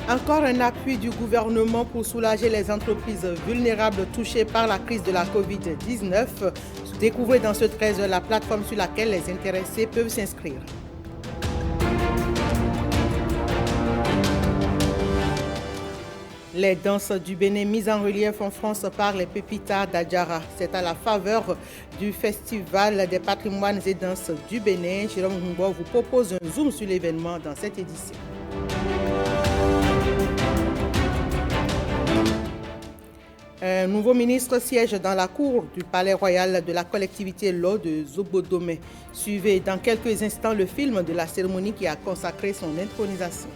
Encore un appui du gouvernement pour soulager les entreprises vulnérables touchées par la crise de la Covid-19. Découvrez dans ce 13 la plateforme sur laquelle les intéressés peuvent s'inscrire. Les danses du Bénin mises en relief en France par les Pépitas d'Adjara. C'est à la faveur du Festival des patrimoines et danses du Bénin. Jérôme Humbo vous propose un zoom sur l'événement dans cette édition. Un nouveau ministre siège dans la cour du palais royal de la collectivité Lo de Zobodome. Suivez dans quelques instants le film de la cérémonie qui a consacré son intronisation.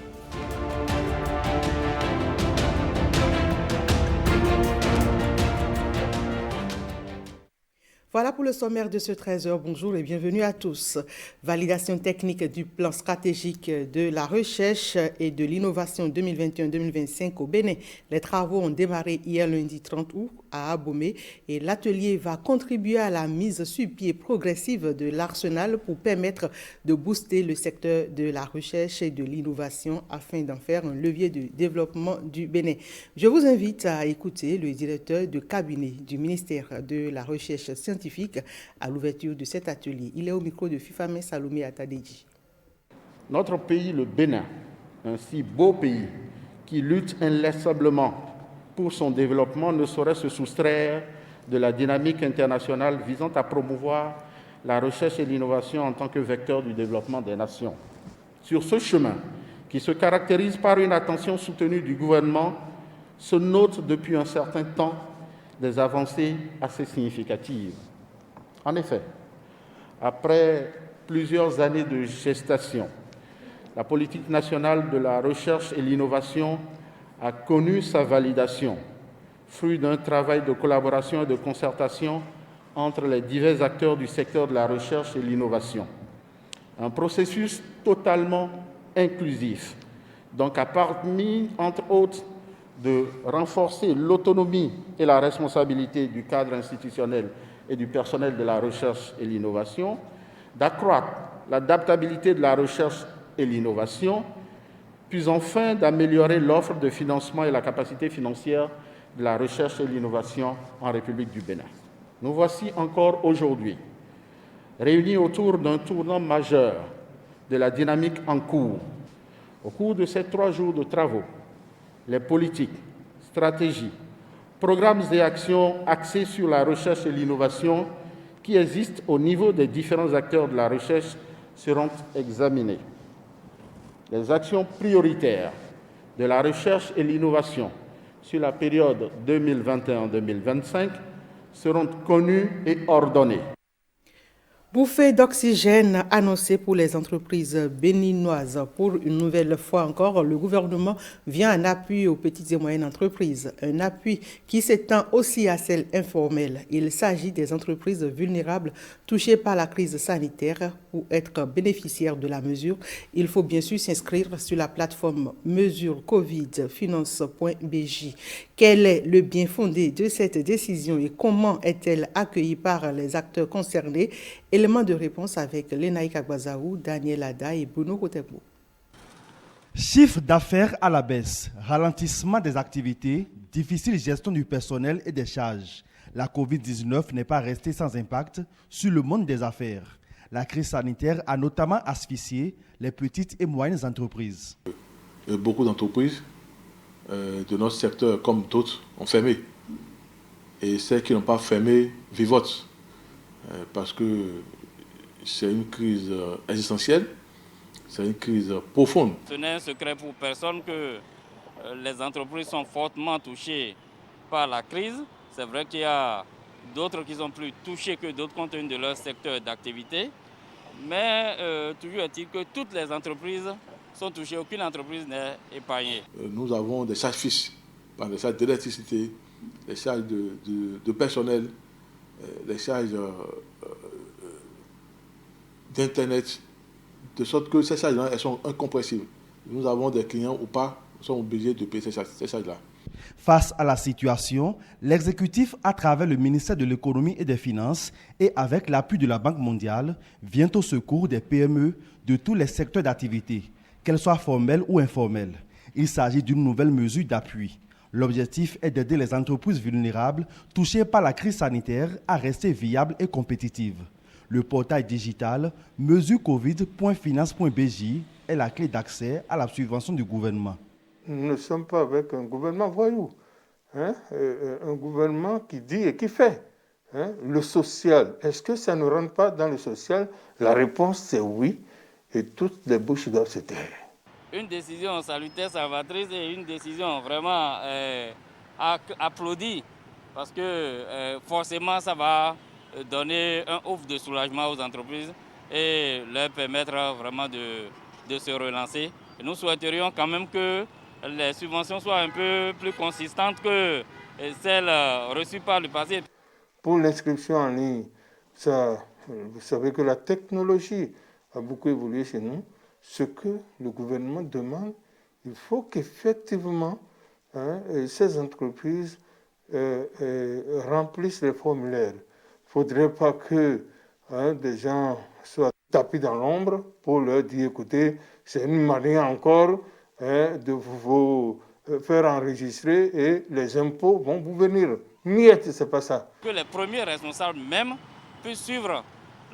Voilà pour le sommaire de ce 13h. Bonjour et bienvenue à tous. Validation technique du plan stratégique de la recherche et de l'innovation 2021-2025 au Bénin. Les travaux ont démarré hier lundi 30 août à Abomey et l'atelier va contribuer à la mise sur pied progressive de l'arsenal pour permettre de booster le secteur de la recherche et de l'innovation afin d'en faire un levier de développement du Bénin. Je vous invite à écouter le directeur de cabinet du ministère de la Recherche scientifique à l'ouverture de cet atelier. Il est au micro de Fifame Salomé Atadeji. Notre pays, le Bénin, un si beau pays qui lutte inlassablement pour son développement, ne saurait se soustraire de la dynamique internationale visant à promouvoir la recherche et l'innovation en tant que vecteur du développement des nations. Sur ce chemin, qui se caractérise par une attention soutenue du gouvernement, se notent depuis un certain temps des avancées assez significatives. En effet, après plusieurs années de gestation, la politique nationale de la recherche et l'innovation a connu sa validation, fruit d'un travail de collaboration et de concertation entre les divers acteurs du secteur de la recherche et l'innovation. Un processus totalement inclusif, donc a permis, entre autres, de renforcer l'autonomie et la responsabilité du cadre institutionnel et du personnel de la recherche et l'innovation, d'accroître l'adaptabilité de la recherche et l'innovation, puis enfin d'améliorer l'offre de financement et la capacité financière de la recherche et l'innovation en République du Bénin. Nous voici encore aujourd'hui réunis autour d'un tournant majeur de la dynamique en cours. Au cours de ces 3 jours de travaux, les politiques, stratégies, programmes et actions axés sur la recherche et l'innovation qui existent au niveau des différents acteurs de la recherche seront examinés. Les actions prioritaires de la recherche et l'innovation sur la période 2021-2025 seront connues et ordonnées. Bouffée d'oxygène annoncée pour les entreprises béninoises. Pour une nouvelle fois encore, le gouvernement vient en appui aux petites et moyennes entreprises. Un appui qui s'étend aussi à celles informelles. Il s'agit des entreprises vulnérables touchées par la crise sanitaire. Pour être bénéficiaire de la mesure, il faut bien sûr s'inscrire sur la plateforme mesurecovidfinance.bj. Quel est le bien fondé de cette décision et comment est-elle accueillie par les acteurs concernés? Élément de réponse avec Lenaïk Agbazaou, Daniel Ada et Bruno Kotebo. Chiffre d'affaires à la baisse, ralentissement des activités, difficile gestion du personnel et des charges. La Covid-19 n'est pas restée sans impact sur le monde des affaires. La crise sanitaire a notamment asphyxié les petites et moyennes entreprises. Beaucoup d'entreprises de notre secteur, comme d'autres, ont fermé. Et celles qui n'ont pas fermé vivotent. Parce que c'est une crise existentielle, c'est une crise profonde. Ce n'est un secret pour personne que les entreprises sont fortement touchées par la crise. C'est vrai qu'il y a d'autres qui sont plus touchés que d'autres compte tenu de leur secteur d'activité. Mais toujours est-il que toutes les entreprises sont touchées, aucune entreprise n'est épargnée. Nous avons des charges fixes, des charges d'électricité, des charges de personnel, les charges d'Internet, de sorte que ces charges-là, elles sont incompressibles. Nous avons des clients ou pas, nous sommes obligés de payer ces charges-là. Face à la situation, l'exécutif, à travers le ministère de l'Économie et des Finances et avec l'appui de la Banque mondiale, vient au secours des PME de tous les secteurs d'activité, qu'elles soient formelles ou informelles. Il s'agit d'une nouvelle mesure d'appui. L'objectif est d'aider les entreprises vulnérables touchées par la crise sanitaire à rester viables et compétitives. Le portail digital mesurecovid.finance.bj est la clé d'accès à la subvention du gouvernement. Nous ne sommes pas avec un gouvernement voyou, un gouvernement qui dit et qui fait. Le social, est-ce que ça ne rentre pas dans le social? La réponse c'est oui, et toutes les bouches doivent se taire. Une décision salutaire, salvatrice et une décision vraiment applaudie parce que forcément ça va donner un ouf de soulagement aux entreprises et leur permettre vraiment de se relancer. Et nous souhaiterions quand même que les subventions soient un peu plus consistantes que celles reçues par le passé. Pour l'inscription en ligne, vous savez que la technologie a beaucoup évolué chez nous. Ce que le gouvernement demande, il faut qu'effectivement ces entreprises remplissent les formulaires. Il ne faudrait pas que des gens soient tapis dans l'ombre pour leur dire, écoutez, c'est une manière encore de vous faire enregistrer et les impôts vont vous venir. Miette, c'est pas ça. Que les premiers responsables même puissent suivre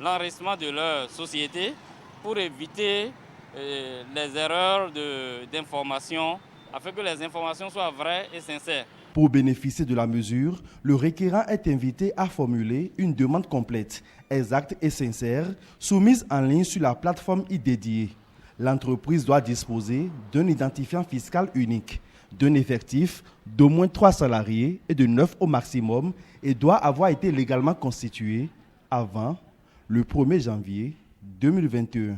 l'enregistrement de leur société pour éviter les erreurs d'information, afin que les informations soient vraies et sincères. Pour bénéficier de la mesure, le requérant est invité à formuler une demande complète, exacte et sincère, soumise en ligne sur la plateforme dédiée. L'entreprise doit disposer d'un identifiant fiscal unique, d'un effectif d'au moins 3 salariés et de 9 au maximum et doit avoir été légalement constituée avant le 1er janvier 2021.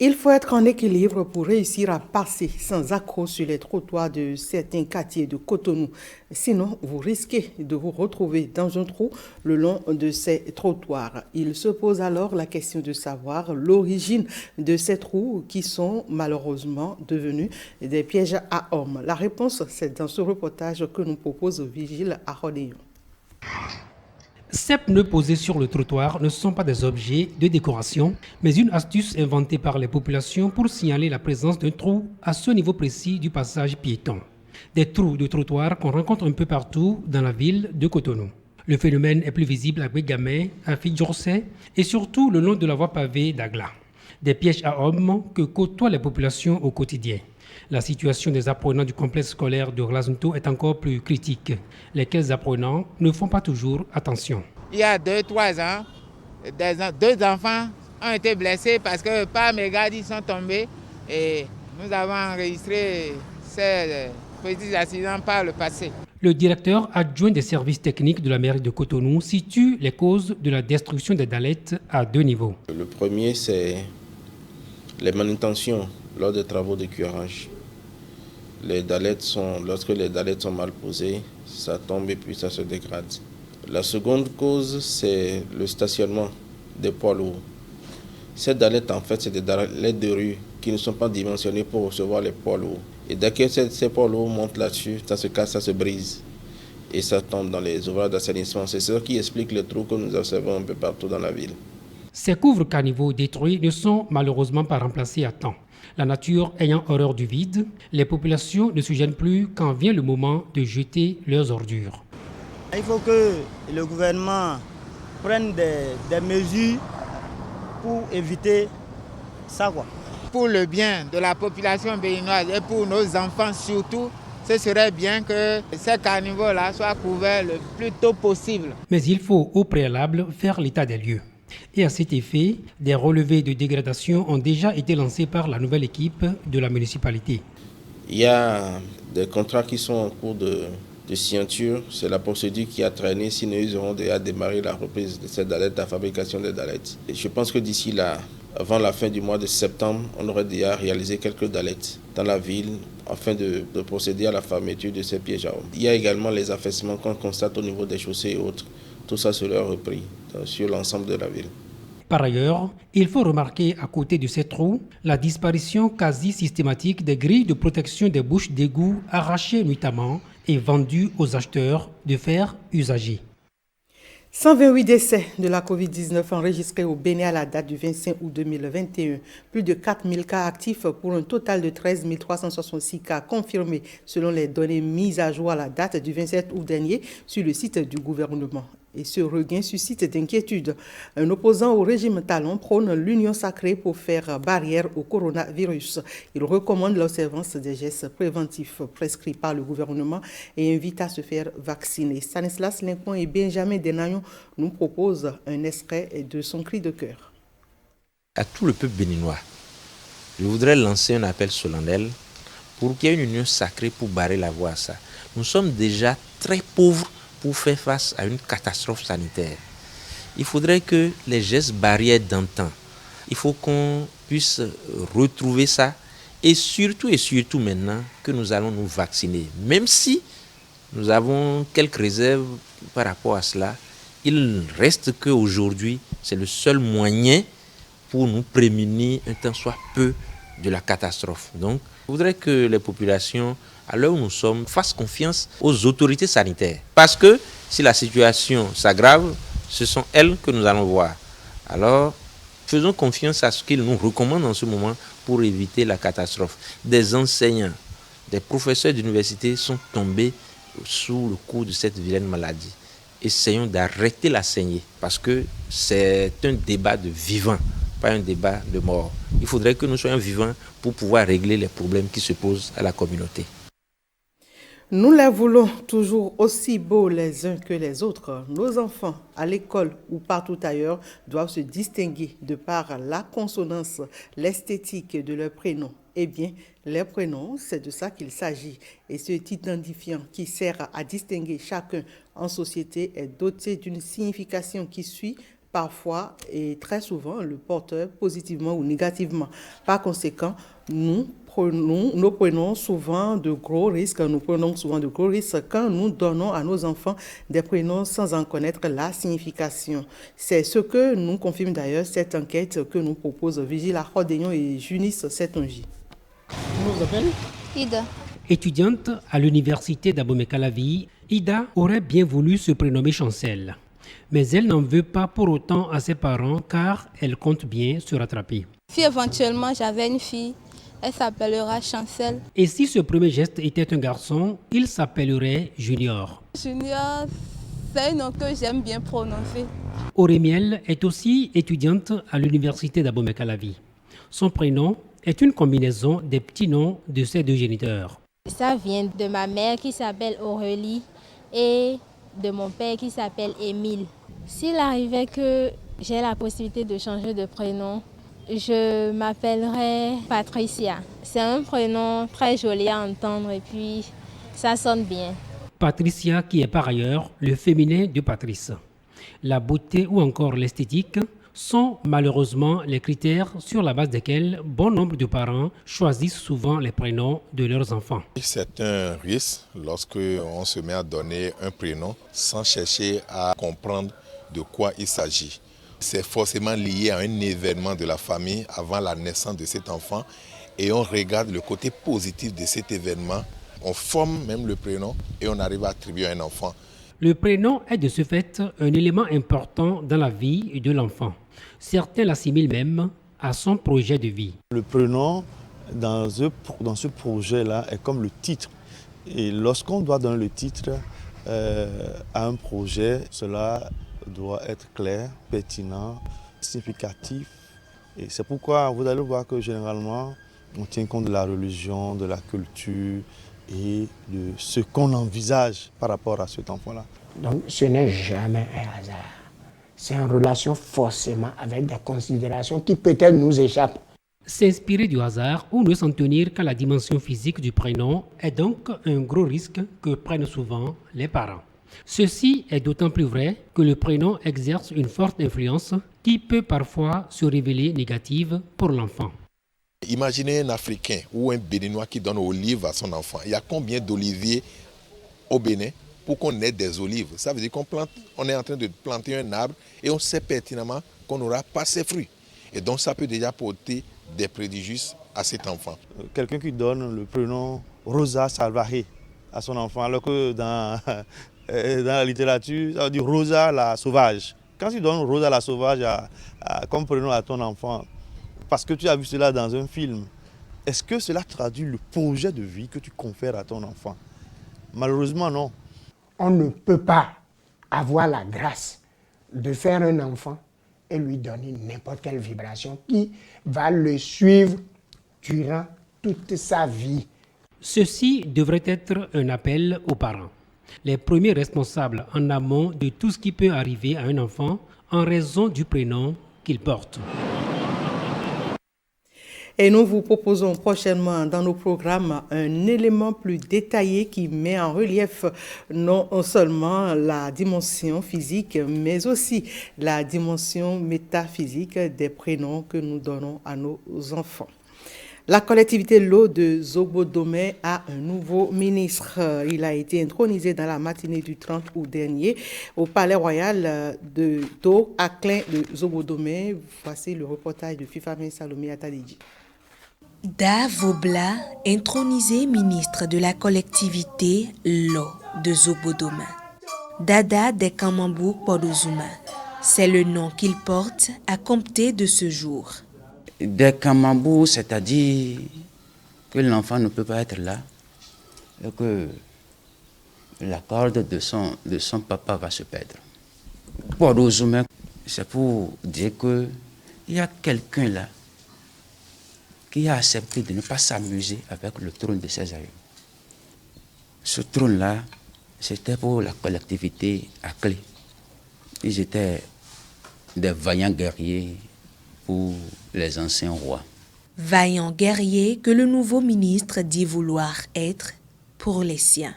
Il faut être en équilibre pour réussir à passer sans accroc sur les trottoirs de certains quartiers de Cotonou. Sinon, vous risquez de vous retrouver dans un trou le long de ces trottoirs. Il se pose alors la question de savoir l'origine de ces trous qui sont malheureusement devenus des pièges à hommes. La réponse, c'est dans ce reportage que nous propose Vigile à Rodéon. Ces pneus posés sur le trottoir ne sont pas des objets de décoration, mais une astuce inventée par les populations pour signaler la présence d'un trou à ce niveau précis du passage piéton. Des trous de trottoir qu'on rencontre un peu partout dans la ville de Cotonou. Le phénomène est plus visible à Bégamé, à Fidjorsé et surtout le long de la voie pavée d'Agla. Des pièges à hommes que côtoient les populations au quotidien. La situation des apprenants du complexe scolaire de Glazunto est encore plus critique. Lesquels apprenants ne font pas toujours attention. Il y a 2-3 ans, 2 enfants ont été blessés parce que par mégarde ils sont tombés et nous avons enregistré ces petits accidents par le passé. Le directeur adjoint des services techniques de la mairie de Cotonou situe les causes de la destruction des dallettes à 2 niveaux. Le premier, c'est les manutentions lors des travaux de curage. Lorsque les dallettes sont mal posées, ça tombe et puis ça se dégrade. La seconde cause, c'est le stationnement des poids lourds. Ces dallettes, en fait, c'est des dallettes de rue qui ne sont pas dimensionnées pour recevoir les poids lourds. Et dès que ces poids lourds montent là-dessus, ça se casse, ça se brise. Et ça tombe dans les ouvrages d'assainissement. C'est ça qui explique les trous que nous observons un peu partout dans la ville. Ces couvre-caniveaux détruits ne sont malheureusement pas remplacés à temps. La nature ayant horreur du vide, les populations ne se gênent plus quand vient le moment de jeter leurs ordures. Il faut que le gouvernement prenne des mesures pour éviter ça. Pour le bien de la population béninoise et pour nos enfants surtout, ce serait bien que ces caniveaux-là soient couverts le plus tôt possible. Mais il faut au préalable faire l'état des lieux. Et à cet effet, des relevés de dégradation ont déjà été lancés par la nouvelle équipe de la municipalité. Il y a des contrats qui sont en cours de signature. C'est la procédure qui a traîné. Sinon, ils auront déjà démarré la reprise de ces dallettes, la fabrication des dallettes. Et je pense que d'ici là, avant la fin du mois de septembre, on aurait déjà réalisé quelques dallettes dans la ville afin de procéder à la fermeture de ces pièges à hommes. Il y a également les affaissements qu'on constate au niveau des chaussées et autres. Tout ça sera repris sur l'ensemble de la ville. Par ailleurs, il faut remarquer à côté de ces trous la disparition quasi systématique des grilles de protection des bouches d'égout arrachées nuitamment et vendues aux acheteurs de fer usagé. 128 décès de la COVID-19 enregistrés au Bénin à la date du 25 août 2021. Plus de 4000 cas actifs pour un total de 13 366 cas confirmés selon les données mises à jour à la date du 27 août dernier sur le site du gouvernement. Et ce regain suscite d'inquiétudes. Un opposant au régime Talon prône l'union sacrée pour faire barrière au coronavirus. Il recommande l'observance des gestes préventifs prescrits par le gouvernement et invite à se faire vacciner. Stanislas Lincoln et Benjamin Denayon nous proposent un extrait de son cri de cœur. À tout le peuple béninois, je voudrais lancer un appel solennel pour qu'il y ait une union sacrée pour barrer la voie à ça. Nous sommes déjà très pauvres pour faire face à une catastrophe sanitaire. Il faudrait que les gestes barrières d'antan, il faut qu'on puisse retrouver ça et surtout maintenant que nous allons nous vacciner. Même si nous avons quelques réserves par rapport à cela, il reste qu'aujourd'hui, c'est le seul moyen pour nous prémunir un tant soit peu de la catastrophe. Donc, je voudrais que les populations, à l'heure où nous sommes, fassent confiance aux autorités sanitaires. Parce que si la situation s'aggrave, ce sont elles que nous allons voir. Alors, faisons confiance à ce qu'ils nous recommandent en ce moment pour éviter la catastrophe. Des enseignants, des professeurs d'université sont tombés sous le coup de cette vilaine maladie. Essayons d'arrêter la saignée parce que c'est un débat de vivants, pas un débat de mort. Il faudrait que nous soyons vivants pour pouvoir régler les problèmes qui se posent à la communauté. Nous les voulons toujours aussi beaux les uns que les autres. Nos enfants, à l'école ou partout ailleurs, doivent se distinguer de par la consonance, l'esthétique de leurs prénoms. Eh bien, les prénoms, c'est de ça qu'il s'agit. Et cet identifiant qui sert à distinguer chacun en société est doté d'une signification qui suit parfois et très souvent le porteur positivement ou négativement. Par conséquent, nous prenons souvent de gros risques quand nous donnons à nos enfants des prénoms sans en connaître la signification. C'est ce que nous confirme d'ailleurs cette enquête que nous propose Vigila Rodéon et Junis Setonji. Comment vous appelez? Ida. Étudiante à l'université d'Abomey-Calavi, Ida aurait bien voulu se prénommer Chancel. Mais elle n'en veut pas pour autant à ses parents car elle compte bien se rattraper. Si éventuellement j'avais une fille, elle s'appellera Chancel. Et si ce premier geste était un garçon, il s'appellerait Junior. Junior, c'est un nom que j'aime bien prononcer. Aurémiel est aussi étudiante à l'université d'Abomey-Calavi. Son prénom est une combinaison des petits noms de ses deux géniteurs. Ça vient de ma mère qui s'appelle Aurélie et de mon père qui s'appelle Émile. S'il arrivait que j'ai la possibilité de changer de prénom, je m'appellerais Patricia. C'est un prénom très joli à entendre et puis ça sonne bien. Patricia qui est par ailleurs le féminin de Patrice. La beauté ou encore l'esthétique sont malheureusement les critères sur la base desquels bon nombre de parents choisissent souvent les prénoms de leurs enfants. C'est un risque lorsque on se met à donner un prénom sans chercher à comprendre de quoi il s'agit. C'est forcément lié à un événement de la famille avant la naissance de cet enfant et on regarde le côté positif de cet événement. On forme même le prénom et on arrive à attribuer un enfant. Le prénom est de ce fait un élément important dans la vie de l'enfant. Certains l'assimilent même à son projet de vie. Le prénom dans ce projet-là est comme le titre. Et lorsqu'on doit donner le titre à un projet, cela doit être clair, pertinent, significatif. Et c'est pourquoi vous allez voir que généralement, on tient compte de la religion, de la culture et de ce qu'on envisage par rapport à cet enfant-là. Donc ce n'est jamais un hasard. C'est en relation forcément avec des considérations qui peut-être nous échappent. S'inspirer du hasard ou ne s'en tenir qu'à la dimension physique du prénom est donc un gros risque que prennent souvent les parents. Ceci est d'autant plus vrai que le prénom exerce une forte influence qui peut parfois se révéler négative pour l'enfant. Imaginez un Africain ou un Béninois qui donne olive à son enfant. Il y a combien d'oliviers au Bénin pour qu'on ait des olives? Ça veut dire qu'on est en train de planter un arbre et on sait pertinemment qu'on n'aura pas ses fruits. Et donc ça peut déjà porter des préjudices à cet enfant. Quelqu'un qui donne le prénom Rosa Salvaje à son enfant, alors que dans la littérature, ça veut dire Rosa la sauvage. Quand tu donnes Rosa la sauvage comme prénom à ton enfant, parce que tu as vu cela dans un film, est-ce que cela traduit le projet de vie que tu confères à ton enfant? Malheureusement, non. On ne peut pas avoir la grâce de faire un enfant et lui donner n'importe quelle vibration qui va le suivre durant toute sa vie. Ceci devrait être un appel aux parents, les premiers responsables en amont de tout ce qui peut arriver à un enfant en raison du prénom qu'il porte. Et nous vous proposons prochainement dans nos programmes un élément plus détaillé qui met en relief non seulement la dimension physique, mais aussi la dimension métaphysique des prénoms que nous donnons à nos enfants. La collectivité Lo de Zobodomé a un nouveau ministre. Il a été intronisé dans la matinée du 30 août dernier au Palais Royal de Do Aklin de Zobodomé. Voici le reportage de Fifame Salomé Atadiji. Da Vobla, intronisé ministre de la collectivité Lo de Zobodomé. Dada Dekamambou Podozuma, c'est le nom qu'il porte à compter de ce jour. Dekamambou, c'est-à-dire que l'enfant ne peut pas être là et que la corde de son papa va se perdre. Podozuma, c'est pour dire qu'il y a quelqu'un là qui a accepté de ne pas s'amuser avec le trône de ses aïeux. Ce trône-là, c'était pour la collectivité à clé. Ils étaient des vaillants guerriers pour les anciens rois. Vaillants guerriers que le nouveau ministre dit vouloir être pour les siens.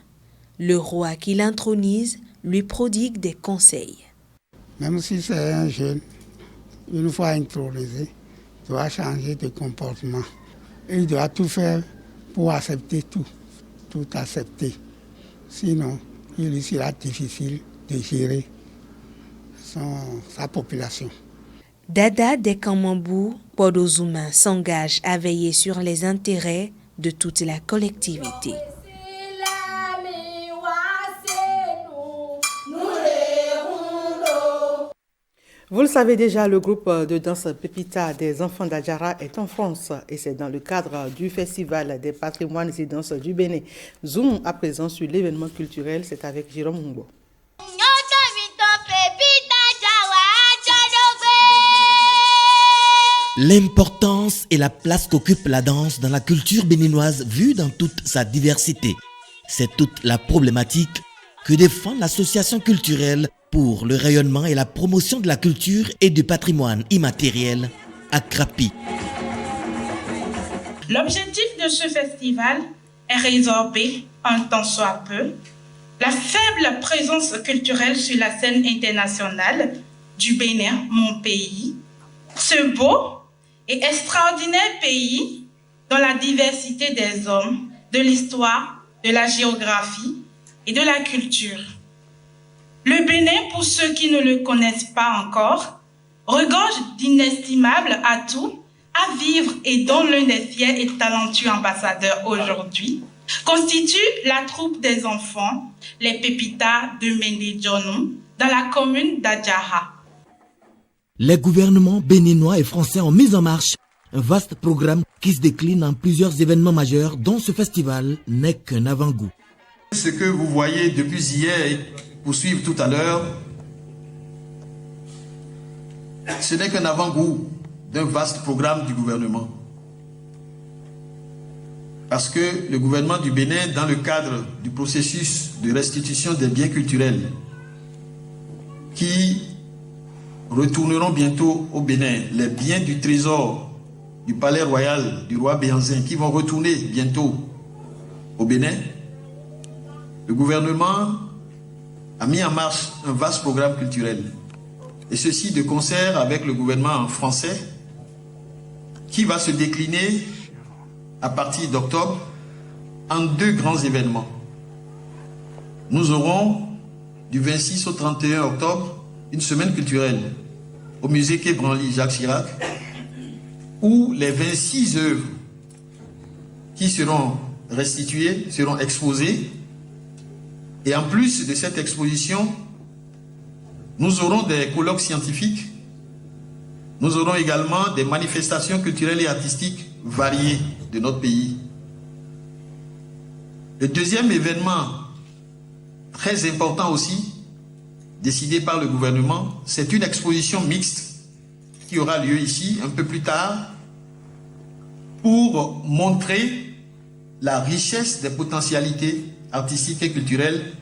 Le roi qui l'intronise lui prodigue des conseils. Même si c'est un jeune, une fois intronisé, il doit changer de comportement. Et il doit tout faire pour accepter tout accepter. Sinon, il lui sera difficile de gérer sa population. Dada Dekamambou Podozuma s'engage à veiller sur les intérêts de toute la collectivité. Vous le savez déjà, le groupe de danse Pépita des enfants d'Adjara est en France et c'est dans le cadre du Festival des patrimoines et danses du Bénin. Zoom à présent sur l'événement culturel, c'est avec Jérôme Mungbo. L'importance et la place qu'occupe la danse dans la culture béninoise vue dans toute sa diversité. C'est toute la problématique que défend l'association culturelle pour le rayonnement et la promotion de la culture et du patrimoine immatériel à Krapi. L'objectif de ce festival est résorber, en tant soit peu, la faible présence culturelle sur la scène internationale du Bénin, mon pays, ce beau et extraordinaire pays dont la diversité des hommes, de l'histoire, de la géographie et de la culture. Le Bénin, pour ceux qui ne le connaissent pas encore, regorge d'inestimables atouts à vivre et dont l'un des fiers et talentueux ambassadeurs aujourd'hui constitue la troupe des enfants, les Pépitas de Méndé-Djonou, dans la commune d'Adjara. Les gouvernements béninois et français ont mis en marche un vaste programme qui se décline en plusieurs événements majeurs dont ce festival n'est qu'un avant-goût. Ce que vous voyez depuis hier et poursuivre tout à l'heure, ce n'est qu'un avant-goût d'un vaste programme du gouvernement. Parce que le gouvernement du Bénin, dans le cadre du processus de restitution des biens culturels qui retourneront bientôt au Bénin, les biens du trésor du palais royal du roi Béhanzin qui vont retourner bientôt au Bénin, le gouvernement a mis en marche un vaste programme culturel. Et ceci de concert avec le gouvernement français qui va se décliner à partir d'octobre en deux grands événements. Nous aurons du 26 au 31 octobre une semaine culturelle au musée Quai Branly Jacques Chirac où les 26 œuvres qui seront restituées seront exposées Et en plus de cette exposition, nous aurons des colloques scientifiques, nous aurons également des manifestations culturelles et artistiques variées de notre pays. Le deuxième événement très important aussi, décidé par le gouvernement, c'est une exposition mixte qui aura lieu ici un peu plus tard pour montrer la richesse des potentialités artistiques et culturelles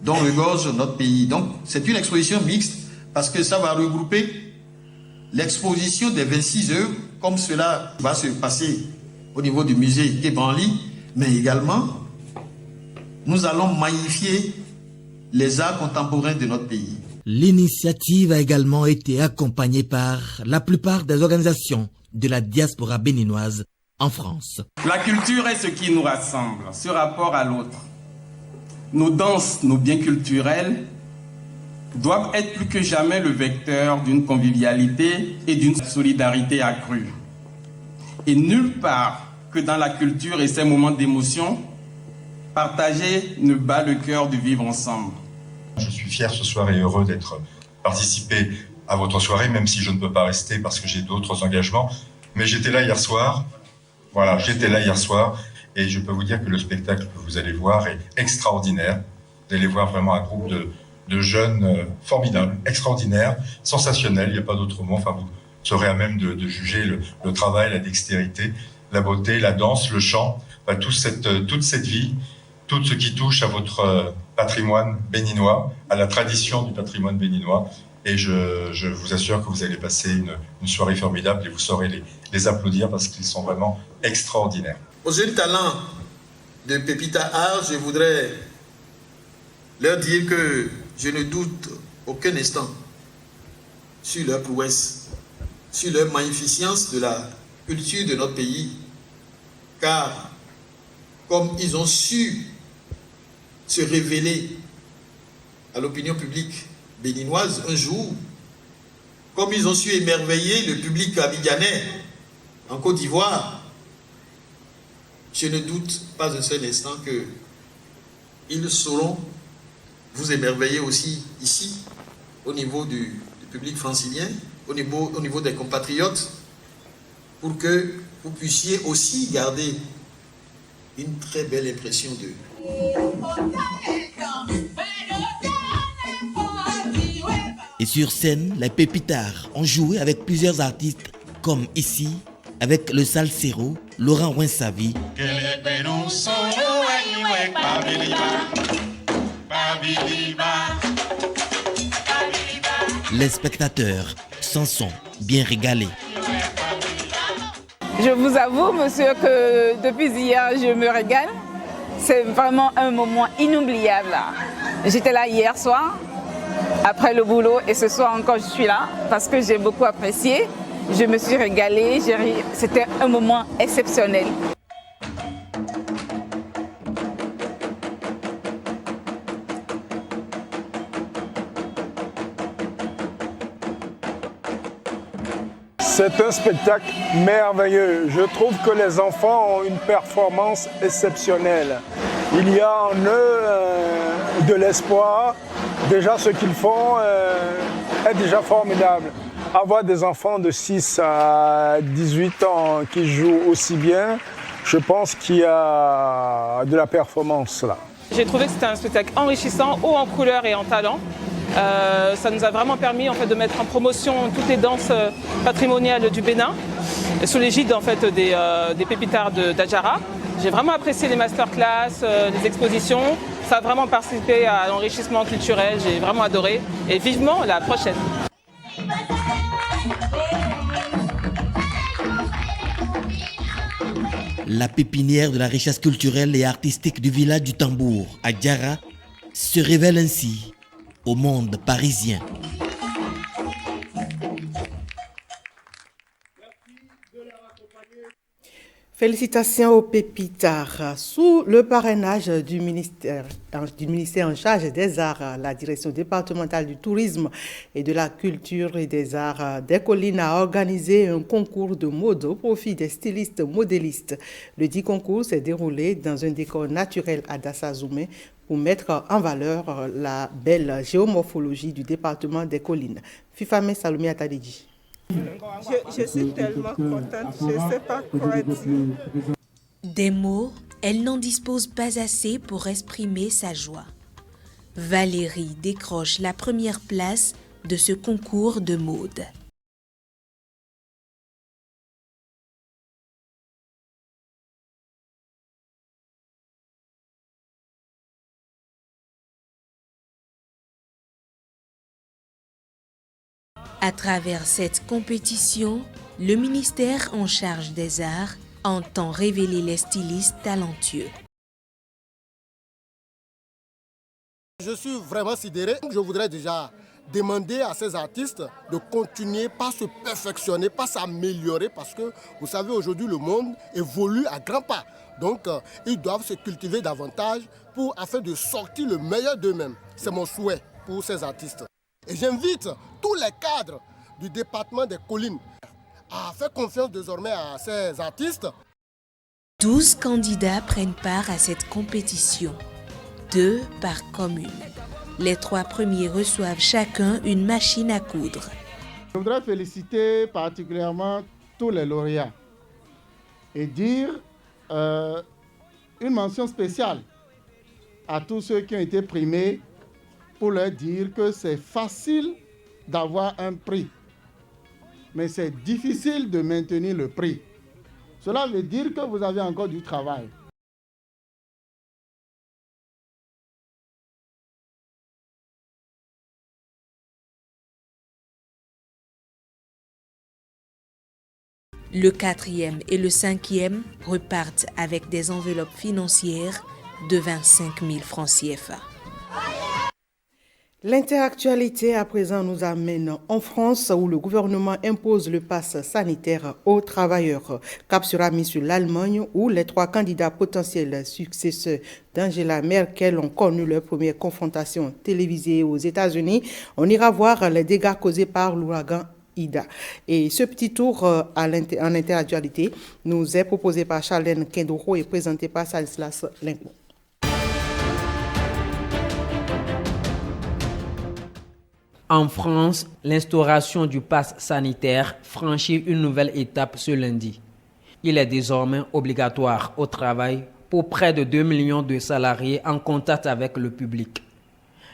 dont regorge notre pays. Donc c'est une exposition mixte parce que ça va regrouper l'exposition des 26 œuvres, comme cela va se passer au niveau du musée Quai Branly, mais également nous allons magnifier les arts contemporains de notre pays. L'initiative a également été accompagnée par la plupart des organisations de la diaspora béninoise en France. La culture est ce qui nous rassemble, ce rapport à l'autre. Nos danses, nos biens culturels doivent être plus que jamais le vecteur d'une convivialité et d'une solidarité accrue. Et nulle part que dans la culture et ces moments d'émotion, partager ne bat le cœur du vivre ensemble. Je suis fier ce soir et heureux d'être participé à votre soirée, même si je ne peux pas rester parce que j'ai d'autres engagements. Mais j'étais là hier soir. Voilà, j'étais là hier soir et je peux vous dire que le spectacle que vous allez voir est extraordinaire. Vous allez voir vraiment un groupe de jeunes formidables, extraordinaires, sensationnels, il n'y a pas d'autre mot. Enfin, vous serez à même de juger le travail, la dextérité, la beauté, la danse, le chant, enfin, toute cette vie, tout ce qui touche à votre patrimoine béninois, à la tradition du patrimoine béninois. Et je vous assure que vous allez passer une soirée formidable et vous saurez les applaudir parce qu'ils sont vraiment extraordinaires. Aux jeunes talents de Pépita Art, je voudrais leur dire que je ne doute aucun instant sur leur prouesse, sur leur magnificence de la culture de notre pays, car comme ils ont su se révéler à l'opinion publique béninoise un jour, comme ils ont su émerveiller le public abidjanais en Côte d'Ivoire, je ne doute pas un seul instant qu'ils sauront vous émerveiller aussi ici, au niveau du public francilien, au niveau des compatriotes, pour que vous puissiez aussi garder une très belle impression d'eux. Et sur scène, les pépitards ont joué avec plusieurs artistes, comme ici, avec le salsero Laurent Winsavi, les spectateurs s'en sont bien régalés. Je vous avoue, monsieur, que depuis hier, je me régale. C'est vraiment un moment inoubliable. J'étais là hier soir, après le boulot, et ce soir encore, je suis là parce que j'ai beaucoup apprécié. Je me suis régalée, j'ai ri. C'était un moment exceptionnel. C'est un spectacle merveilleux. Je trouve que les enfants ont une performance exceptionnelle. Il y a en eux de l'espoir. Déjà, ce qu'ils font est déjà formidable. Avoir des enfants de 6 à 18 ans qui jouent aussi bien, je pense qu'il y a de la performance là. J'ai trouvé que c'était un spectacle enrichissant, haut en couleur et en talent. Ça nous a vraiment permis en fait, de mettre en promotion toutes les danses patrimoniales du Bénin, sous l'égide en fait, des pépitards d'Adjara. J'ai vraiment apprécié les masterclass, les expositions. Ça a vraiment participé à l'enrichissement culturel. J'ai vraiment adoré. Et vivement la prochaine. La pépinière de la richesse culturelle et artistique du village du Tambour, à Diarra, se révèle ainsi au monde parisien. Félicitations aux Pépitards. Sous le parrainage du ministère en charge des arts, la direction départementale du tourisme et de la culture et des arts des collines a organisé un concours de mode au profit des stylistes modélistes. Le dit concours s'est déroulé dans un décor naturel à Dassazoumé pour mettre en valeur la belle géomorphologie du département des collines. Fifame Salomé Atadiji. Je suis tellement contente, je ne sais pas quoi dire. Des mots, elle n'en dispose pas assez pour exprimer sa joie. Valérie décroche la première place de ce concours de mode. À travers cette compétition, le ministère en charge des arts entend révéler les stylistes talentueux. Je suis vraiment sidéré. Je voudrais déjà demander à ces artistes de continuer, pas se perfectionner, pas s'améliorer, parce que vous savez, aujourd'hui, le monde évolue à grands pas. Donc, ils doivent se cultiver davantage afin de sortir le meilleur d'eux-mêmes. C'est mon souhait pour ces artistes. Et j'invite tous les cadres du département des collines à faire confiance désormais à ces artistes. 12 candidats prennent part à cette compétition, 2 par commune. Les 3 premiers reçoivent chacun une machine à coudre. Je voudrais féliciter particulièrement tous les lauréats et dire une mention spéciale à tous ceux qui ont été primés pour leur dire que c'est facile d'avoir un prix, mais c'est difficile de maintenir le prix. Cela veut dire que vous avez encore du travail. Le 4e et le 5e repartent avec des enveloppes financières de 25 000 francs CFA. L'interactualité à présent nous amène en France où le gouvernement impose le pass sanitaire aux travailleurs. Cap sera mis sur l'Allemagne où les 3 candidats potentiels successeurs d'Angela Merkel ont connu leur première confrontation télévisée aux États-Unis. On ira voir les dégâts causés par l'ouragan Ida. Et ce petit tour en interactualité nous est proposé par Charlène Kendoro et présenté par Salislas Linko. En France, l'instauration du pass sanitaire franchit une nouvelle étape ce lundi. Il est désormais obligatoire au travail pour près de 2 millions de salariés en contact avec le public.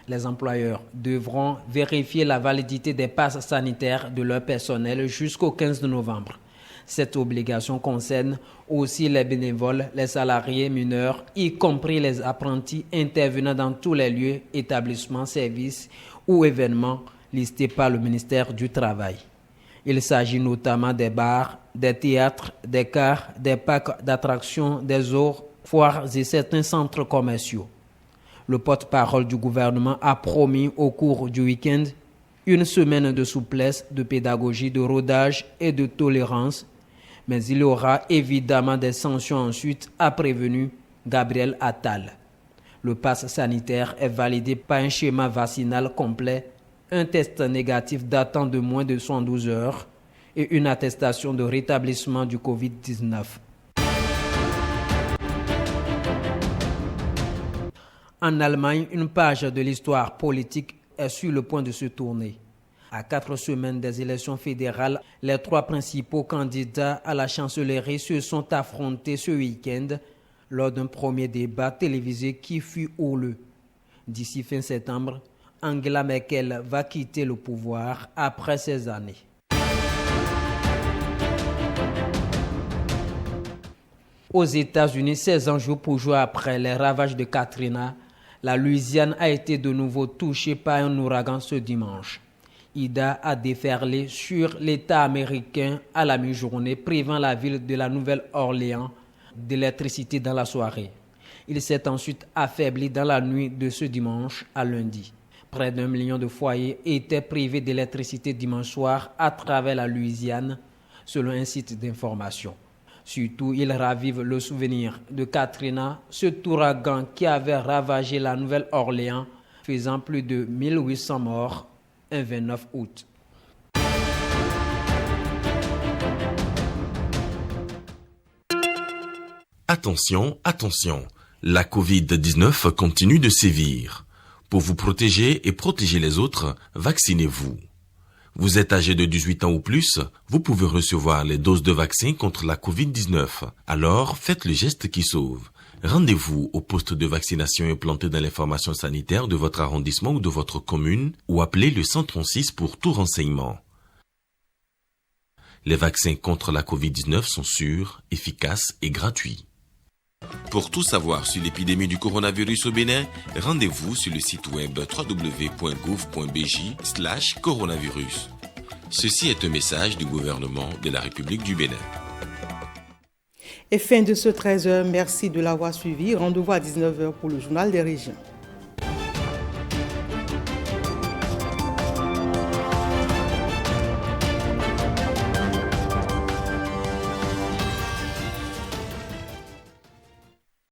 Les employeurs devront vérifier la validité des passes sanitaires de leur personnel jusqu'au 15 novembre. Cette obligation concerne aussi les bénévoles, les salariés mineurs, y compris les apprentis intervenant dans tous les lieux, établissements, services ou événements listés par le ministère du Travail. Il s'agit notamment des bars, des théâtres, des cars, des parcs d'attractions, des zoos, foires et certains centres commerciaux. Le porte-parole du gouvernement a promis au cours du week-end une semaine de souplesse, de pédagogie, de rodage et de tolérance, mais il y aura évidemment des sanctions ensuite, a prévenu Gabriel Attal. Le pass sanitaire est validé par un schéma vaccinal complet, un test négatif datant de moins de 112 heures et une attestation de rétablissement du Covid-19. En Allemagne, une page de l'histoire politique est sur le point de se tourner. À 4 semaines des élections fédérales, les 3 principaux candidats à la chancellerie se sont affrontés ce week-end lors d'un premier débat télévisé qui fut houleux. D'ici fin septembre, Angela Merkel va quitter le pouvoir après 16 années. Aux États-Unis, 16 ans jour pour jour après les ravages de Katrina, la Louisiane a été de nouveau touchée par un ouragan ce dimanche. Ida a déferlé sur l'État américain à la mi-journée, privant la ville de la Nouvelle-Orléans d'électricité dans la soirée. Il s'est ensuite affaibli dans la nuit de ce dimanche à lundi. Près d'1 million de foyers étaient privés d'électricité dimanche soir à travers la Louisiane, selon un site d'information. Surtout, il ravive le souvenir de Katrina, cet ouragan qui avait ravagé la Nouvelle-Orléans, faisant plus de 1800 morts un 29 août. Attention, attention, la Covid-19 continue de sévir. Pour vous protéger et protéger les autres, vaccinez-vous. Vous êtes âgé de 18 ans ou plus, vous pouvez recevoir les doses de vaccin contre la Covid-19. Alors, faites le geste qui sauve. Rendez-vous au poste de vaccination implanté dans l'information sanitaire de votre arrondissement ou de votre commune ou appelez le 136 pour tout renseignement. Les vaccins contre la Covid-19 sont sûrs, efficaces et gratuits. Pour tout savoir sur l'épidémie du coronavirus au Bénin, rendez-vous sur le site web www.gouv.bj/coronavirus. Ceci est un message du gouvernement de la République du Bénin. Et fin de ce 13h, merci de l'avoir suivi. Rendez-vous à 19h pour le journal des régions.